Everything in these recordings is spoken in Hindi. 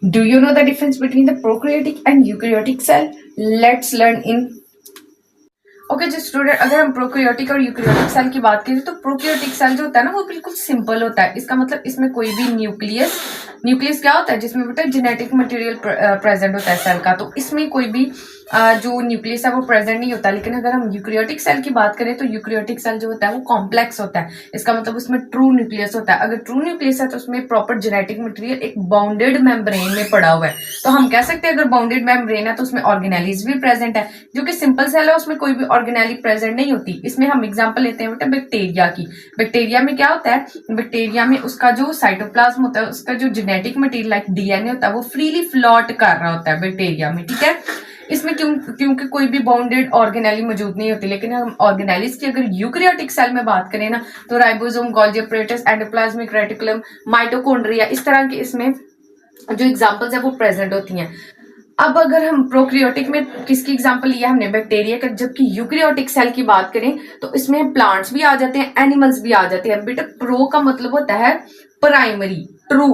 Do you know the difference between the prokaryotic and eukaryotic cell? Let's learn in okay जो स्टूडेंट, अगर हम प्रोकैरियोटिक और यूकैरियोटिक सेल की बात करें तो प्रोकैरियोटिक सेल जो होता है ना वो बिल्कुल सिंपल होता है। इसका मतलब इसमें कोई भी न्यूक्लियस क्या होता है जिसमें बेटा जेनेटिक मटेरियल प्रेजेंट होता है सेल का, तो इसमें कोई भी जो न्यूक्लियस है वो प्रेजेंट नहीं होता। लेकिन अगर हम यूकैरियोटिक सेल की बात करें तो यूकैरियोटिक सेल जो होता है वो कॉम्प्लेक्स होता है। इसका मतलब उसमें ट्रू न्यूक्लियस होता है। अगर ट्रू न्यूक्लियस है तो उसमें प्रॉपर जेनेटिक मटेरियल एक बाउंडेड मेम्ब्रेन में पड़ा हुआ है। तो हम कह सकते हैं अगर बाउंडेड मेम्ब्रेन है तो उसमें ऑर्गेनेलिज भी प्रेजेंट है। जो कि सिंपल सेल है उसमें कोई भी ऑर्गेनेली प्रेजेंट नहीं होती। इसमें हम एग्जांपल लेते हैं बेटा बैक्टीरिया की। बैक्टीरिया में क्या होता है, बैक्टीरिया में उसका जो साइटोप्लाज्म होता है, उसका जो जेनेटिक मटेरियल लाइक डीएनए होता है वो फ्रीली फ्लोट कर रहा होता है बैक्टीरिया में, ठीक है। इसमें क्योंकि कोई भी बाउंडेड ऑर्गेनेली मौजूद नहीं होती। लेकिन हम ऑर्गेनेलिस की अगर यूकैरियोटिक सेल में बात करें ना तो ribosome, Golgi apparatus, endoplasmic reticulum, mitochondria, इस तरह के इसमें जो एग्जांपल्स है वो प्रेजेंट होती हैं। अब अगर हम प्रोकैरियोटिक में किसकी एग्जांपल लिया हमने, बैक्टीरिया का, जबकि यूकैरियोटिक सेल की बात करें तो इसमें प्लांट्स भी आ जाते हैं, एनिमल्स भी आ जाते हैं। बेटा प्रो का मतलब होता है प्राइमरी, ट्रू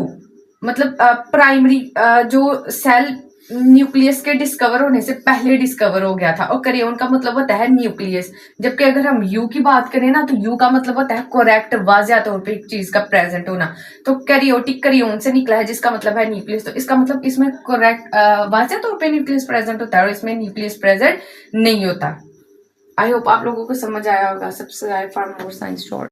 मतलब प्राइमरी जो सेल न्यूक्लियस के डिस्कवर होने से पहले डिस्कवर हो गया था, और करियोन का मतलब होता है न्यूक्लियस। जबकि अगर हम यू की बात करें ना तो यू का मतलब होता है करेक्ट, वाजिया तौर पे एक चीज का प्रेजेंट होना। तो कैरियोटिक करियोन से निकला है जिसका मतलब है न्यूक्लियस। तो इसका मतलब इसमें करेक्ट वाजिया तौर पे न्यूक्लियस प्रेजेंट होता है और इसमें न्यूक्लियस प्रेजेंट नहीं होता। आई होप आप लोगों को समझ आया होगा। Subscribe for more science short.